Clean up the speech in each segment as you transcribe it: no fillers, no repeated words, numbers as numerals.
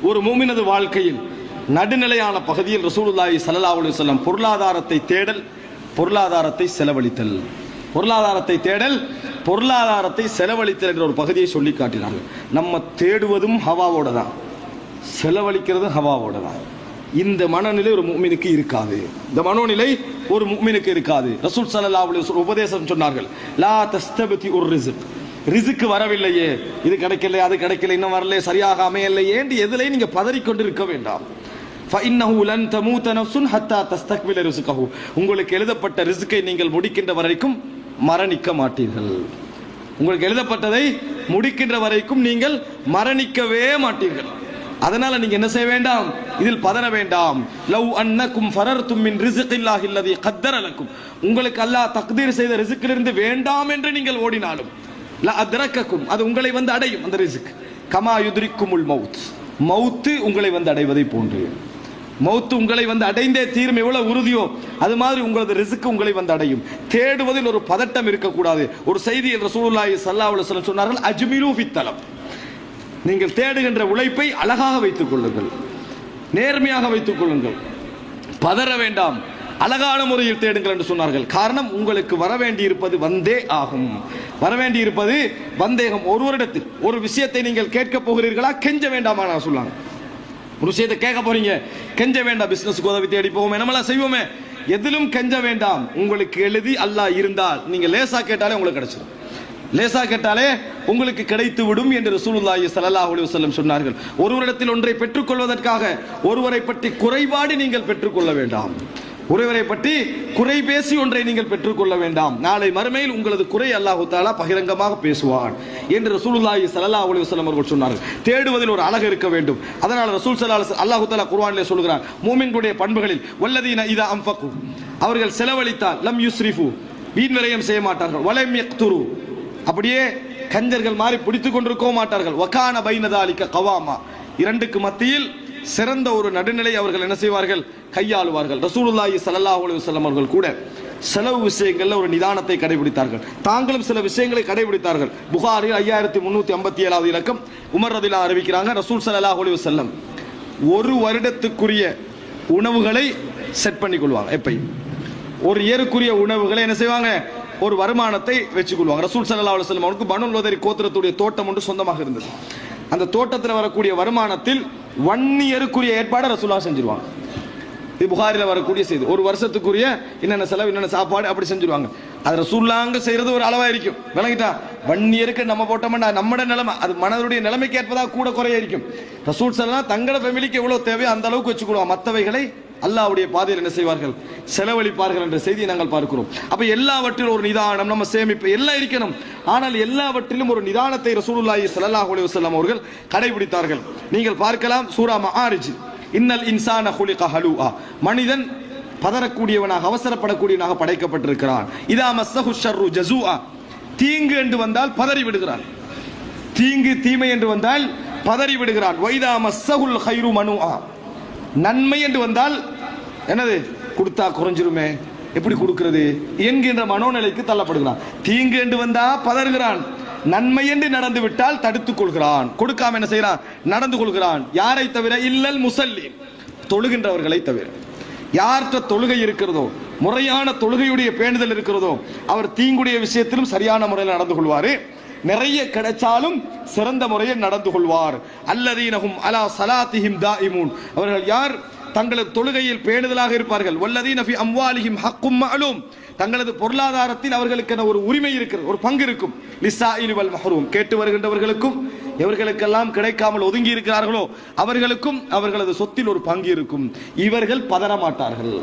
ஒரு மூமினது வாழ்க்கையில் நடுநிலையான பகுதியில் ரசூலுல்லாஹி ஸல்லல்லாஹு அலைஹி வஸல்லம் பொருளாதாரத்தை தேடல், பொருளாதாரத்தை செலவழித்தல், பொருளாதாரத்தை தேடல், பொருளாதாரத்தை செலவழித்தல் என்ற ஒரு பகுதியை சொல்லி காட்டினாங்க. நம்ம தேடுவதும் ஹவாவோட தான், செலவழிக்கிறதும் ஹவாவோட தான். இந்த மனநிலை ஒரு முஃமினுக்கு இருக்காது. இந்த மனோநிலை ஒரு முஃமினுக்கு இருக்காது. ரசூல் ஸல்லல்லாஹு அலைஹி வஸல்லம் உபதேசம் சொன்னார்கள், லா தஸ்தபதி உர் ரிஸ்க், ரிஸ்க் வரவில்லையே, இது கிடைக்கல, அது கிடைக்கல, இன்னும் வரல, சரியாக அமையலையே என்று எதிலையும் நீங்க பதறிக்கொண்டு இருக்க வேண்டாம். فإنه لن تموت نفس حتى تستكمل رزقه, உங்களுக்கு எழுதப்பட்ட ரிஸ்கை நீங்கள் முடிக்கின்ற வரைக்கும் மரணிக்க மாட்டீர்கள். உங்களுக்கு எழுதப்பட்டதை முடிக்கின்ற வரைக்கும் நீங்கள் மரணிக்கவே மாட்டீர்கள். அதனால நீங்க என்ன செய்ய வேண்டாம், இதில் பதற வேண்டாம். லவ் அன்னக்கும் ஃபரர்தும் மின் ரிஸ்கில்லாஹி அல்லதி கத்தர லக்கும், உங்களுக்கு அல்லாஹ் தக்தீர் செய்த ரிஸ்கிலிருந்து வேண்டாம் என்று நீங்கள் ஓடினாலும் லா அத்ரக்கக்கும், அது உங்களை வந்து அடையும். அந்த ரிஸ்க் கமா யுத்ரிக்குமுல் மவுத், மவுத்து உங்களை வந்து அடைவதை போன்று, மவுத்து உங்களை வந்து அடைந்தே தீரும் எவ்வளவு உறுதியோ அது மாதிரி உங்களது ரிஸ்க் உங்களை வந்து அடையும். தேடுவதில் ஒரு பதட்டம் இருக்கக்கூடாது. ஒரு செய்தியில் ரசூலுல்லாஹி ஸல்லல்லாஹு அலைஹி வஸல்லம் சொன்னார்கள், அஜ்மிலு ஃபித் தலப், நீங்கள் தேடுகின்ற உழைப்பை அழகாக வைத்துக் கொள்ளுங்கள், நேர்மையாக வைத்துக் கொள்ளுங்கள், பதற வேண்டாம், அழகான முறையில் தேடுங்கள் என்று சொன்னார்கள். காரணம், உங்களுக்கு வரவேண்டி இருப்பது வந்தே ஆகும், வரவேண்டி இருப்பது வந்தேகம். ஒரு வருடத்தில் ஒரு விஷயத்தை நீங்கள் கேட்க போகிறீர்களா, கெஞ்ச வேண்டாமா? நான் சொல்லாங்க, ஒரு விஷயத்தை கேட்க போறீங்க, கெஞ்ச வேண்டாம். பிசினஸ்க்கு உதவி தேடி போவோமே, நம்மளாம் செய்வோமே, எதிலும் கெஞ்ச வேண்டாம். உங்களுக்கு எழுதி அல்லாஹ் இருந்தால் நீங்க லேசா கேட்டாலே உங்களுக்கு கிடைச்சிடும், லேசா கேட்டாலே உங்களுக்கு கிடைத்து விடும் என்று ரசூலுல்லாஹி ஸல்லல்லாஹு அலைஹி வஸல்லம் சொன்னார்கள். ஒருவரிடத்தில் ஒன்றை பெற்றுக்கொள்வதற்காக ஒருவரை பற்றி குறைபாடு நீங்கள் பெற்றுக்கொள்ள வேண்டாம், ஒருவரை பற்றி குறை பேசி ஒன்றை நீங்கள் பெற்றுக்கொள்ள வேண்டாம். நாளை மறுமையில் உங்களது குறை அல்லாஹ் தஆலா பகிரங்கமாக பேசுவான் என்று ரசூலுல்லாஹி ஸல்லல்லாஹு அலைஹி வஸல்லம் அவர்கள் சொன்னார்கள். தேடுவதில் ஒரு அழகு இருக்க வேண்டும். அதனால ரசூல் ஸல்லல்லாஹு அலைஹி வஸல்லம் அல்லாஹ் தஆலா குர்ஆனிலே சொல்கிறான், மூமின்களுடைய பண்புகளில் வல்லதீன இதா அன்ஃபகு, அவர்கள் செலவழித்தால் லம் யுஸ்ரிஃபு, வீண் விரயம் செய்ய மாட்டார்கள், வலம் யக்துரு, அப்படியே கஞ்சர்கள் மாதிரி பிடித்துக் கொண்டிருக்க மாட்டார்கள், வகான பைன தாலிக கவாமா, இரண்டுக்கு மத்தியில் சிறந்த ஒரு நடுநிலை அவர்கள் என்ன செய்வார்கள், கையாளுவார்கள். ரசூலுல்லாஹி ஸல்லல்லாஹு அலைஹி வஸல்லம் அவர்கள் கூட செலவு விஷயங்கள்ல ஒரு நிதானத்தை கடைபிடித்தார்கள். தாங்களும் சில விஷயங்களை கடைபிடித்தார்கள். புகாரில் 5357வது இலக்கம் உமர் ரலியல்லாஹு அறிவிக்கிறாங்க, ரசூல் ஸல்லல்லாஹு அலைஹி வஸல்லம் ஒரு வருடத்துக்குரிய உணவுகளை செட் பண்ணி கொள்வாங்க. எப்பயும் ஒரு இயற்குரிய உணவுகளை என்ன செய்வாங்க, ஒரு வருமானத்தை வச்சுக் கொள்வாங்க. ரசூல் ஸல்லல்லாஹு அலைஹி வஸல்லம் அவருக்கு பனு லோதரி கோத்திரத்துடைய தோட்டம் ஒன்று சொந்தமாக இருந்தது. அந்த தோட்டத்தில் வரக்கூடிய வருமானத்தில் 1 இயருக்குரிய ஏற்பாடு ரசூலுல்லாஹ் செஞ்சிருவாங்க. இது புகாரில வரக்கூடிய செய்தி. ஒரு வருஷத்துக்குரிய என்னென்ன செலவு, என்னென்ன சாப்பாடு அப்படி செஞ்சிருவாங்க. அது ரசூலுல்லாஹ் செய்யறது ஒரு அளவா இருக்கும், விளங்கிட்டா? 1 இயருக்கு நம்ம போட்டோம்னா நம்மட நிலைமை அது மனதுடைய நிலைமைக்கு ஏற்பதாக கூட குறைய இருக்கும். ரசூல் ஸல்லல்லாஹு தங்களோட ஃபேமிலிக்கு எவ்வளவு தேவையோ அந்த அளவுக்கு வச்சுக்கொள்வாங்க. மற்றவைகளை அல்லாஹ்வுடைய பாதையில் என்ன செய்வார்கள், செலவழிப்பார்கள் என்ற செய்தியை நாங்கள் பார்க்கிறோம். அப்ப எல்லாவற்றிலும் ஒரு நிதானம், நம்ம சேமிப்பு எல்லாம் இருக்கணும். ஆனால் எல்லாவற்றிலும் ஒரு நிதானத்தை ரசூலுல்லாஹி ஸல்லல்லாஹு அலைஹி வஸல்லம் அவர்கள் கடைபிடித்தார்கள். நீங்கள் பார்க்கலாம், சூரா மஆரிஜ், இன்னல் இன்சான குலிக ஹலூஆ, மனிதன் பதறக்கூடியவனாக அவசரப்படக்கூடியவனாக படைக்கப்பட்டிருக்கிறான். இதா மஸ்ஸஹு ஷர்ரு ஜஸூஆ, தீங்கு என்று வந்தால் பதறி விடுகிறான், தீங்கு தீமை என்று வந்தால் பதறி விடுகிறான். வைதா மஸ்ஸஹுல் கைரு மனுஆ, நன்மை என்று வந்தால் என்னது, கொடுத்தா குறைஞ்சிருமே, எப்படி கொடுக்கிறது என்கின்ற மனோநிலைக்கு தள்ளப்படுகிறான். தீங்கு என்று வந்தா பதறுகிறான், நன்மை என்று நடந்து விட்டால் தடுத்துக் கொள்கிறான், கொடுக்காம என்ன செய்யறான், நடந்து கொள்கிறான். யாரை தவிர, இல்லல் முசல்லி, தொழுகின்றவர்களை தவிர. யார்கிட்ட தொழுகை இருக்கிறதோ, முறையான தொழுகையுடைய பேணுதல் இருக்கிறதோ, அவர் தீங்குடைய விஷயத்திலும் சரியான முறையில் நடந்து கொள்வாரு. நிறைய கிடைச்சாலும் சிறந்த முறையில் நடந்து கொள்வார். அல்லதீனஹும் அலா ஸலாத்திஹிம் தாயிமூன், அவர்கள் யார் தங்களது தொழுகையில் பேணுதலாக இருப்பார்கள். வல்லதீன ஃபி அம்வாலிஹிம் ஹக்கும் மஅலூம், தங்களது பொருளாதாரத்தில் அவர்களுக்கு ஒரு உரிமை இருக்கிறது, ஒரு பங்கு இருக்கும். லிஸாயிலி வல் மஹ்ரூம், கேட்டு வருகின்றவர்களுக்கும் எவர்களுக்கெல்லாம் கிடைக்காமல் ஒதுங்கி இருக்கிறார்களோ அவர்களுக்கும் அவர்களது சொத்தில் ஒரு பங்கு இருக்கும். இவர்கள் பதற மாட்டார்கள்,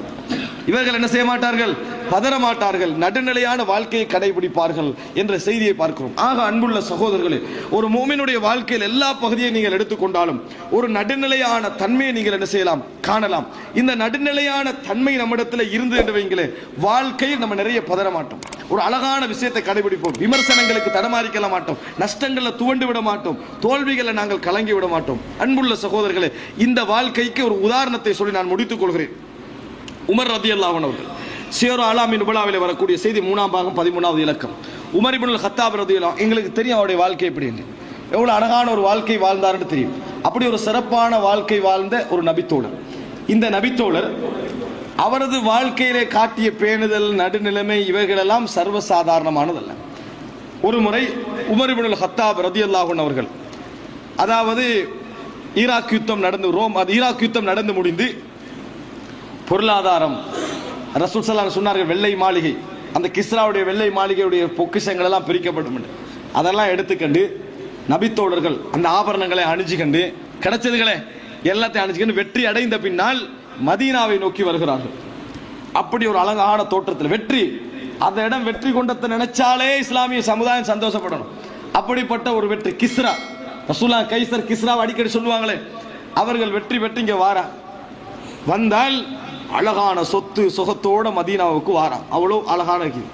இவர்கள் என்ன செய்ய மாட்டார்கள், பதற மாட்டார்கள், நடுநிலையான வாழ்க்கையை கடைபிடிப்பார்கள் என்ற செய்தியை பார்க்கிறோம். ஆக அன்புள்ள சகோதரர்களே, ஒரு மூமினுடைய வாழ்க்கையில் எல்லா பகுதியை நீங்கள் எடுத்துக்கொண்டாலும் ஒரு நடுநிலையான தன்மையை நீங்கள் என்ன செய்யலாம், காணலாம். இந்த நடுநிலையான தன்மை நம்மிடத்தில் இருந்து என்று வைங்களே, வாழ்க்கையில் நம்ம நிறைய பதற மாட்டோம், ஒரு அழகான விஷயத்தை கடைபிடிப்போம், விமர்சனங்களுக்கு தடமாறிக்கல மாட்டோம், நஷ்டங்களை துவண்டு விட மாட்டோம், தோல்விகளை நாங்கள் கலங்கி விட மாட்டோம். அன்புள்ள சகோதரர்களே, இந்த வாழ்க்கைக்கு ஒரு உதாரணத்தை சொல்லி நான் முடித்துக் கொள்கிறேன். உமர் ரலியல்லாஹு அன்ஹு அவர்கள் சியர் அலாமின் நுபலாவிலே வரக்கூடிய செய்தி 3ஆம் பாகம் 13வது இலக்கம். உமர் இப்னுல் கத்தாப் ரலியல்லாஹு, எங்களுக்கு தெரியும் அவருடைய வாழ்க்கை எப்படி. எவ்வளவு அழகான ஒரு வாழ்க்கை வாழ்ந்தார்னு தெரியும். அப்படி ஒரு சிறப்பான வாழ்க்கை வாழ்ந்த ஒரு நபித்தோழர். இந்த நபித்தோழர் அவரது வாழ்க்கையிலே காட்டிய பேணுதல், நடுநிலைமை இவைகளெல்லாம் சர்வசாதாரணமானதல்ல. ஒரு முறை உமர் இப்னுல் ஹத்தாப் ரலியல்லாஹு அன்ஹு அவர்கள், அதாவது ஈராக் யுத்தம் நடந்து முடிந்து பொருளாதாரம் ரசூல் ஸல்லல்லாஹு அலைஹி சொன்னார்கள், வெள்ளை மாளிகை, அந்த கிஸ்ராவுடைய வெள்ளை மாளிகையுடைய பொக்கிஷங்கள் எல்லாம் பிரிக்கப்படும். அதெல்லாம் எடுத்துக்கண்டு நபித்தோழர்கள் அந்த ஆபரணங்களை அணிஞ்சுக்கண்டு, கிடைச்சதுகளை எல்லாத்தையும் அணிஞ்சுக்கண்டு வெற்றி அடைந்த பின்னால் மதீனாவை நோக்கி வருகிறார்கள். அப்படி ஒரு அழகான தோற்றத்தில் வெற்றி, அந்த இடம் வெற்றி கொண்டதை நினைச்சாலே இஸ்லாமிய சமுதாயம் சந்தோஷப்படணும். அப்படிப்பட்ட ஒரு வெற்றி. கிஸ்ரா, ரசூலுல்லாஹ் கைசர் கிஸ்ராவை அடிக்கடி சொல்லுவாங்களே, அவர்கள் வெற்றி பெற்று இங்கே வந்தால் அழகான சொத்து சுகத்தோட மதீனாவுக்கு வாரான். அவ்வளோ அழகான இருக்குது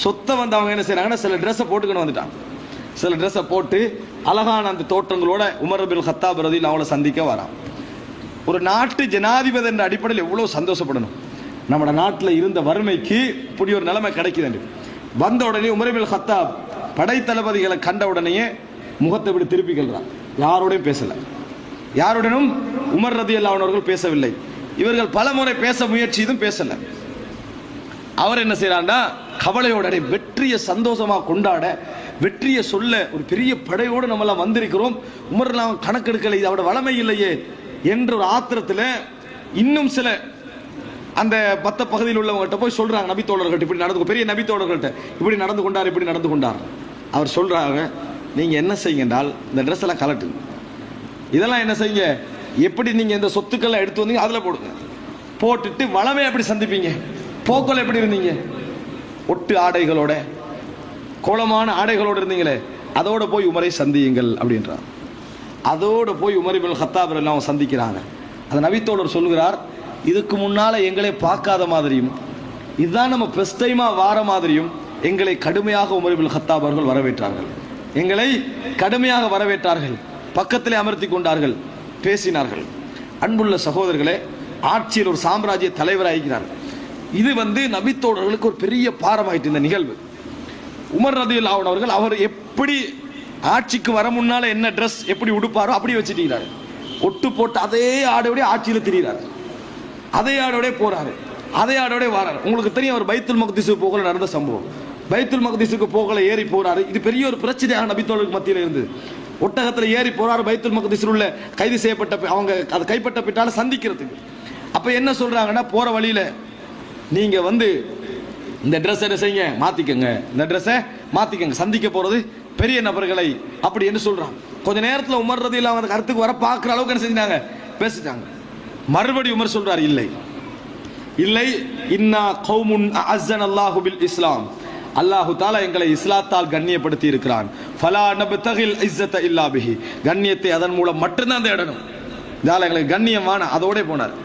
சொத்தை. வந்து அவங்க என்ன செய்யறாங்கன்னா, சில ட்ரெஸ்ஸை போட்டுக்கிட்டு வந்துட்டாங்க. சில ட்ரெஸ்ஸை போட்டு அழகான அந்த தோற்றங்களோட உமர் இப்னுல் ஹத்தாப் ரலியல்லாஹு அவளை சந்திக்க வரான். ஒரு நாட்டு ஜனாதிபதி என்ற அடிப்படையில் எவ்வளோ சந்தோஷப்படணும். நம்ம நாட்டில் இருந்த வறுமைக்கு இப்படி ஒரு நிலைமை கிடைக்குது. வந்த உடனே உமர் இப்னுல் ஹத்தாப் படை தளபதிகளை கண்ட உடனேயே முகத்தை விட்டு திருப்பி கொள்றான். யாரோடையும் பேசல, யாருடனும் உமர் ரலியல்லாஹு அன்ஹு அவர்கள் பேசவில்லை. இவர்கள் பல முறை பேச முயற்சியும் பேசல. அவர் என்ன செய்யறாருன்னா, கவலையோட வெற்றியை சந்தோஷமா கொண்டாட, வெற்றியை சொல்ல, ஒரு பெரிய படையோடு நம்மளாம் வந்திருக்கிறோம், உமர்லாம் கணக்கெடுக்கலை, இது அவட வளமை இல்லையே என்ற ஒரு ஆத்திரத்தில் இன்னும் சில அந்த பத்த பகுதியில் உள்ளவங்கள்ட்ட போய் சொல்றாங்க, நபித்தோழர்கள்ட்ட இப்படி நடந்து, பெரிய நபித்தோழர்கள்ட்ட இப்படி நடந்து கொண்டார். அவர் சொல்றாங்க, நீங்க என்ன செய்யுங்க என்றால் இந்த ட்ரெஸ் எல்லாம் கலட்டு, இதெல்லாம் என்ன செய்யுங்க, எப்படி நீங்க இந்த சொத்துக்களை எடுத்து வந்தீங்க அதுல போடுங்க, போட்டுட்டு வளமை எப்படி சந்திப்பீங்க, போக்கோல எப்படி இருந்தீங்க, ஒட்டு ஆடைகளோட கோலமான ஆடைகளோடு இருந்தீங்களே, அதோட போய் உமரை சந்தியுங்கள் அப்படின்றார். அதோட போய் உமர் இப்னுல் ஹத்தாப் எல்லாம் சந்திக்கிறாங்க. அந்த நபித்தோழர் சொல்கிறார், இதுக்கு முன்னால எங்களை பார்க்காத மாதிரியும் இதுதான் நம்ம ஃபர்ஸ்ட் டைமா வார மாதிரியும் எங்களை கடுமையாக உமர் இப்னுல் ஹத்தாப் அவர்கள் வரவேற்றார்கள். எங்களை கடுமையாக வரவேற்றார்கள், பக்கத்திலே அமர்த்தி கொண்டார்கள், பேசினார்கள். அன்புள்ள சகோதரர்களே, ஆட்சியில் ஒரு சாம்ராஜ்ய தலைவராகிறார். இது நபித்தோழர்களுக்கு ஒரு பெரிய பாரமாயிட்டு இந்த நிகழ்வு. உமர் ரலியல்லாஹு அன்ஹு அவர்கள் அவர் எப்படி ஆட்சிக்கு வர முன்னால என்ன ட்ரெஸ் எப்படி உடுப்பாரோ அப்படி வச்சுட்டாரு. ஒட்டு போட்டு அதே ஆடையோட ஆட்சியில் திரிகிறார், அதே ஆடையோட போறாரு, அதே ஆடையோட வராரு. உங்களுக்கு தெரியும், அவர் பைத்துல் மக்திஸுக்கு போகல நடந்த சம்பவம். பைத்துல் மக்திஸுக்கு போகல ஏறி போறாரு. இது பெரிய ஒரு பிரச்சனையாக நபித்தோழருக்கு மத்தியில் இருந்தது. ஒட்டகத்தில் ஏறி போறாரு பைத்துல் மக்திஸில் உள்ள கைது செய்யப்பட்ட அவங்க அதை கைப்பற்ற பிட்டால சந்திக்கிறதுக்கு. அப்ப என்ன சொல்றாங்கன்னா, போற வழியில நீங்க இந்த ட்ரெஸ் என்ன செய்யுங்க, மாத்திக்கங்க, இந்த ட்ரெஸ்ஸை மாத்திக்கங்க, சந்திக்க போறது பெரிய நபர்களை அப்படி என்று சொல்றாங்க. கொஞ்ச நேரத்தில் உமர் ரலியல்லாஹு அன்ஹு கருத்துக்கு வர பார்க்குற அளவுக்கு என்ன செஞ்சாங்க, பேசிட்டாங்க. மறுபடி உமர் சொல்றாரு, இல்லை இல்லை, இன்னா கௌமுன் அஅஸ்ஸனல்லாஹு பில் இஸ்லாம், அல்லாஹு தஆலா எங்களை இஸ்லாத்தால் கண்ணியப்படுத்தி இருக்கிறான். ஃபலா நப்தகில் இஸ்ஸத இல்லா பிஹி, கண்ணியத்தை அதன் மூலம் மட்டும்தான் தேடணும். இதால எங்களுக்கு கண்ணியமான அதோட போனார்.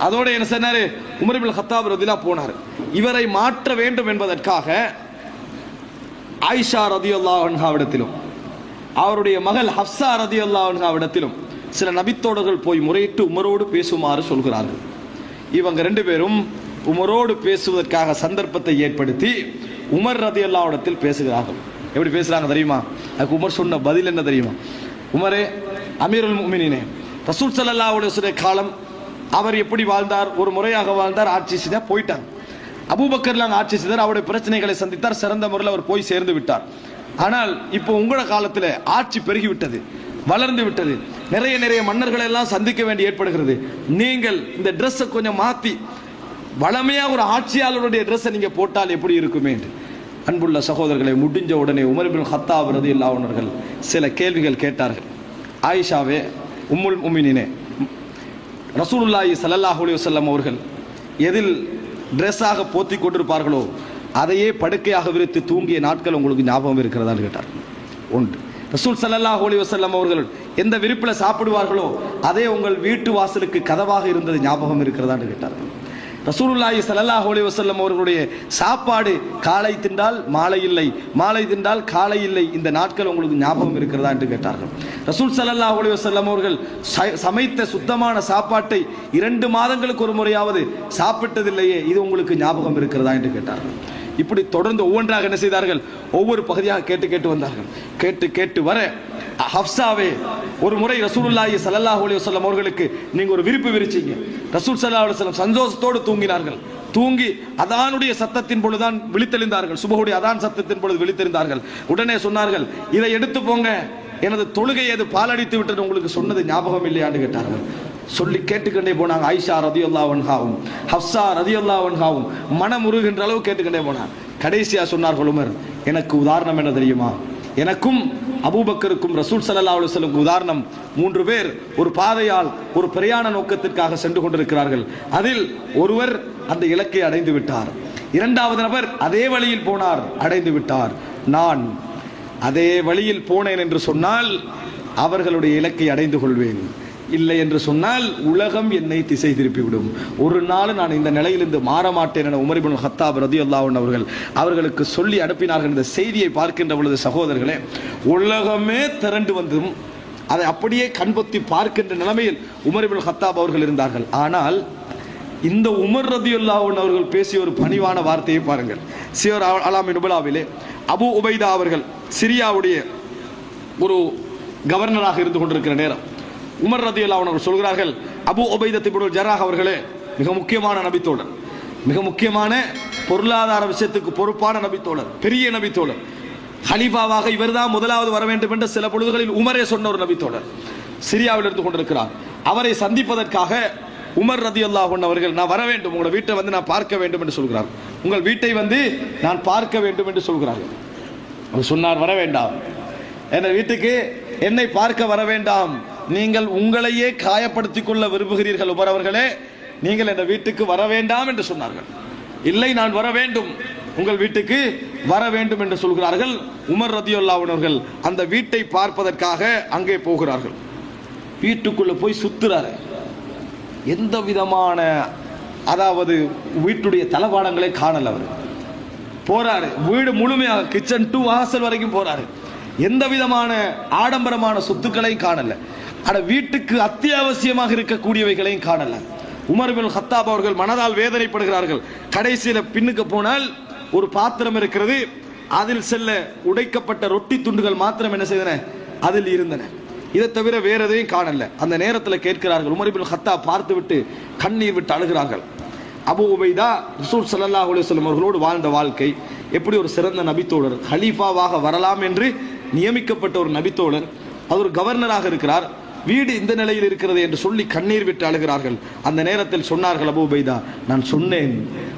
அதோட என்ன சொன்னாரு, உமர் இப்னுல் ஹத்தாப் ரலியல்லாஹு போனார். இவரை மாற்ற வேண்டும் என்பதற்காக ஆயிஷா ரலியல்லாஹு அன்ஹாவிடத்திலும் அவருடைய மகள் ஹப்ஸா ரலியல்லாஹு அன்ஹாவிடத்திலும் சில நபித்தோழர்கள் போய் முறையிட்டு உமரோடு பேசுமாறு சொல்கிறார்கள். இவங்க ரெண்டு பேரும் உமரோடு பேசுவதற்காக சந்தர்ப்பத்தை ஏற்படுத்தி உமர் ரலியல்லாஹு அன்ஹு பேசுகிறார்கள். எப்படி பேசுறாங்க தெரியுமா? அதுக்கு உமர் சொன்ன பதில் என்ன தெரியுமா? உமரே, அமீருல் முஃமினீனே, ரசூல் ஸல்லல்லாஹு அலைஹி வஸல்லம் காலம் அவர் எப்படி வாழ்ந்தார், ஒரு முறையாக வாழ்ந்தார், ஆட்சி செய்தார், போயிட்டார். அபூபக்கர்லாம் ஆட்சி செய்தார், அவருடைய பிரச்சனைகளை சந்தித்தார், சிறந்த முறையில் அவர் போய் சேர்ந்து விட்டார். ஆனால் இப்போ உங்களோட காலத்தில் ஆட்சி பெருகி விட்டது, வளர்ந்து விட்டது, நிறைய மன்னர்களை எல்லாம் சந்திக்க வேண்டி ஏற்படுகிறது. நீங்கள் இந்த ட்ரெஸ்ஸை கொஞ்சம் மாற்றி வளமையா ஒரு ஆட்சியாளருடைய ட்ரெஸ்ஸை நீங்க போட்டால் எப்படி இருக்குமே என்று. அன்புள்ள சகோதரர்களை, முடிஞ்ச உடனே உமர் இப்னுல் ஹத்தாப் ரலியல்லாஹு அன்ஹு அவர்கள் சில கேள்விகள் கேட்டார்கள். ஆயிஷாவே, உம்முல் முஃமினீனே, ரசூலுல்லாஹி ஸல்லல்லாஹு அலைஹி வஸல்லம் அவர்கள் எதில் ட்ரெஸ்ஸாக போத்தி கொண்டிருப்பார்களோ அதையே படுக்கையாக விரித்து தூங்கிய நாட்கள் உங்களுக்கு ஞாபகம் இருக்கிறதான்னு கேட்டார். ஒன்று. ரசூல் ஸல்லல்லாஹு அலைஹி வஸல்லம் அவர்கள் எந்த விரிப்பில் சாப்பிடுவார்களோ அதே உங்கள் வீட்டு வாசலுக்கு கதவாக இருந்தது ஞாபகம் இருக்கிறதான்னு கேட்டார். ரசூலுல்லாஹி ஸல்லல்லாஹு அலைஹி வஸல்லம் அவர்களுடைய சாப்பாடு காலை தின்றால் மாலை இல்லை, மாலை தின்றால் காலை இல்லை, இந்த நாட்கள் உங்களுக்கு ஞாபகம் இருக்கிறதா என்று கேட்டார்கள். ரசூல் ஸல்லல்லாஹு அலைஹி வஸல்லம் அவர்கள் சமைத்த சுத்தமான சாப்பாட்டை 2 மாதங்களுக்கு ஒரு முறையாவது சாப்பிட்டதில்லையே, இது உங்களுக்கு ஞாபகம் இருக்கிறதா என்று கேட்டார்கள். இப்படி தொடர்ந்து ஒவ்வொன்றாக என்ன செய்தார்கள், ஒவ்வொரு பகுதியாக கேட்டு கேட்டு வந்தார்கள். கேட்டு கேட்டு வர ஹப்சாவே ஒரு முறை ரசூலுல்லாஹி ஸல்லல்லாஹு அலைஹி வஸல்லம் அவர்களுக்கு நீங்க ஒரு விரிப்பு விரிச்சீங்க. ரசூல் ஸல்லல்லாஹு அலைஹி வஸல்லம் சந்தோஷத்தோடு தூங்கினார்கள். தூங்கி அதானுடைய சத்தத்தின் பொழுதுதான் விழித்தெழுந்தார்கள். சுபஹுடைய அதான் சத்தத்தின் பொழுது விழித்தெழுந்தார்கள். உடனே சொன்னார்கள், இதை எடுத்து போங்க, எனது தொழுகை அது பாலடித்து விட்டது, உங்களுக்கு சொன்னது ஞாபகம் இல்லையான்னு கேட்டார்கள். சொல்லி கேட்டுக்கொண்டே போனாங்க. ஆயிஷா ரதியல்லாஹு அன்ஹாவும் ஹப்ஸா ரதியல்லாஹு அன்ஹாவும் மனமுருகின்ற அளவு கேட்டுக்கொண்டே போனாங்க. கடைசியா சொன்னார்கள் உமர், எனக்கு உதாரணம் என்ன தெரியுமா, எனக்கும் அபூபக்கருக்கும் ரசூல் ஸல்லல்லாஹு அலைஹி வஸல்லம் உதாரணம், 3 பேர் ஒரு பாதையால் ஒரு பிரயாண நோக்கத்திற்காக சென்று கொண்டிருக்கிறார்கள். அதில் ஒருவர் அந்த இலக்கை அடைந்து விட்டார், 2வது நபர் அதே வழியில் போனார், அடைந்து விட்டார். நான் அதே வழியில் போனேன் என்று சொன்னால் அவர்களுடைய இலக்கை அடைந்து கொள்வேன், இல்லை என்று சொன்னால் உலகம் என்னை திசை திருப்பிவிடும். ஒரு நாள் நான் இந்த நிலையிலிருந்து மாற மாட்டேன் என உமர் இப்னு கத்தாப் ரலியல்லாஹு அன்ஹு அவர்களுக்கு சொல்லி அனுப்பினார்கள். இந்த செய்தியை பார்க்கின்ற பொழுது சகோதரர்களே, உலகமே திரண்டு வந்தும் அதை அப்படியே கண்பொத்தி பார்க்கின்ற நிலைமையில் உமர் இப்னு கத்தாப் அவர்கள் இருந்தார்கள். ஆனால் இந்த உமர் ரலியல்லாஹு அன்ஹு அவர்கள் பேசிய ஒரு பணிவான வார்த்தையை பாருங்கள். சியர் அலாமின் நுபலாவிலே அபு உபைதா அவர்கள் சிரியாவுடைய ஒரு கவர்னராக இருந்து கொண்டிருக்கிற நேரம் உமர் ரலியல்லாஹு அன்ஹு சொல்கிறார்கள், அபு உபைதா இப்னுல் ஜர்ராஹ் அவர்களே மிக முக்கியமான நபித்தோழர், மிக முக்கியமான பொருளாதார விஷயத்துக்கு பொறுப்பான நபித்தோழர், பெரிய நபித்தோழர், ஹலீஃபாவாக இவர்தான் முதலாவது வர வேண்டும் என்ற சில பொழுதுகளில் உமரே சொன்ன ஒரு நபித்தோழர் சிரியாவில் இருந்து கொண்டிருக்கிறார். அவரை சந்திப்பதற்காக உமர் ரலியல்லாஹு அன்ஹு அவர்கள், நான் வர வேண்டும், உங்களோட வீட்டை வந்து நான் பார்க்க வேண்டும் என்று சொல்கிறார். உங்கள் வீட்டை வந்து நான் பார்க்க வேண்டும் என்று சொல்கிறார்கள். அவர் சொன்னார், வர வேண்டாம், என் வீட்டுக்கு என்னை பார்க்க வர வேண்டாம், நீங்கள் உங்களையே காயப்படுத்திக் கொள்ள விரும்புகிறீர்கள் உமர் அவர்களே, நீங்கள் என் வீட்டுக்கு வர வேண்டாம் என்று சொன்னார்கள். இல்லை, நான் வர வேண்டும், உங்கள் வீட்டுக்கு வர வேண்டும் என்று சொல்கிறார்கள். உமர் ரலியல்லாஹு அன்ஹு அவர்கள் அந்த வீட்டை பார்ப்பதற்காக அங்கே போகிறார்கள். வீட்டுக்குள்ள போய் சுத்துறாரு. எந்த விதமான அதாவது வீட்டுடைய தளபாடங்களை காணல. அவர் போறாரு, வீடு முழுமையாக கிச்சன் டு வாசல் வரைக்கும் போறாரு. எந்த விதமான ஆடம்பரமான சொத்துக்களையும் காணல. வீட்டுக்கு அத்தியாவசியமாக இருக்கக்கூடியவைகளையும் காணல. உமர் இப்னு கத்தாப் அவர்கள் மனதால் வேதனைப்படுகிறார்கள். கடைசியில் பின்னுக்கு போனால் ஒரு பாத்திரம் இருக்கிறது, அதில் செல்ல உடைக்கப்பட்ட ரொட்டி துண்டுகள் மாத்திரம் என்ன செய்தன, அதில் இருந்தன. இதை தவிர வேற எதையும் காணல. அந்த நேரத்தில் கேட்கிறார்கள். உமர் இப்னு கத்தாப் பார்த்து விட்டு கண்ணீர் விட்டு அழுகிறார்கள். அபு உபைதா ரசூல் ஸல்லல்லாஹு அலைஹி வஸல்லம் அவர்களோடு வாழ்ந்த வாழ்க்கை, எப்படி ஒரு சிறந்த நபித்தோழர், ஹலீஃபாவாக வரலாம் என்று நியமிக்கப்பட்ட ஒரு நபித்தோழர், அவர் ஒரு கவர்னராக இருக்கிறார், வீடு இந்த நிலையில் இருக்கிறது என்று சொல்லி கண்ணீர் விட்டு அழுகிறார்கள். அந்த நேரத்தில் சொன்னார்கள் அபு உபைதா, நான் சொன்னேன்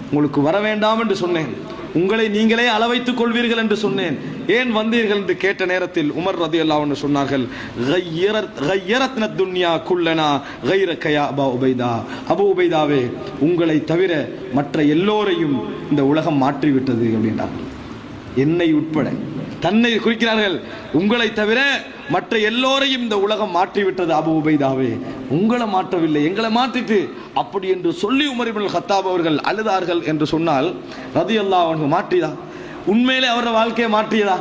உங்களுக்கு வர வேண்டாம் என்று சொன்னேன், உங்களை நீங்களே அளவைத்துக் கொள்வீர்கள் என்று சொன்னேன், ஏன் வந்தீர்கள் என்று கேட்ட நேரத்தில் உமர் ரலியல்லாஹு அன்ஹு சொன்னார்கள், கய்யரத்ன துன்யா குல்லனா கைரக யா அபு உபைதா, அபு உபைதாவே உங்களை தவிர மற்ற எல்லோரையும் இந்த உலகம் மாற்றிவிட்டது அப்படின்றார்கள். என்னை உட்பட தன்னை குறிக்கிறார்கள். உங்களை தவிர மற்ற எல்லோரையும் இந்த உலகம் மாற்றிவிட்டது அபு உபைதாவே, உங்களை மாற்றவில்லை, எங்களை மாற்றிட்டு அப்படி என்று சொல்லி உமர் இப்னு கத்தாப் அவர்கள் அழுதார்கள் என்று சொன்னால் ரலியல்லாஹு அன்ஹு மாற்றியதா? உண்மையிலே அவருடைய வாழ்க்கையை மாற்றியதா?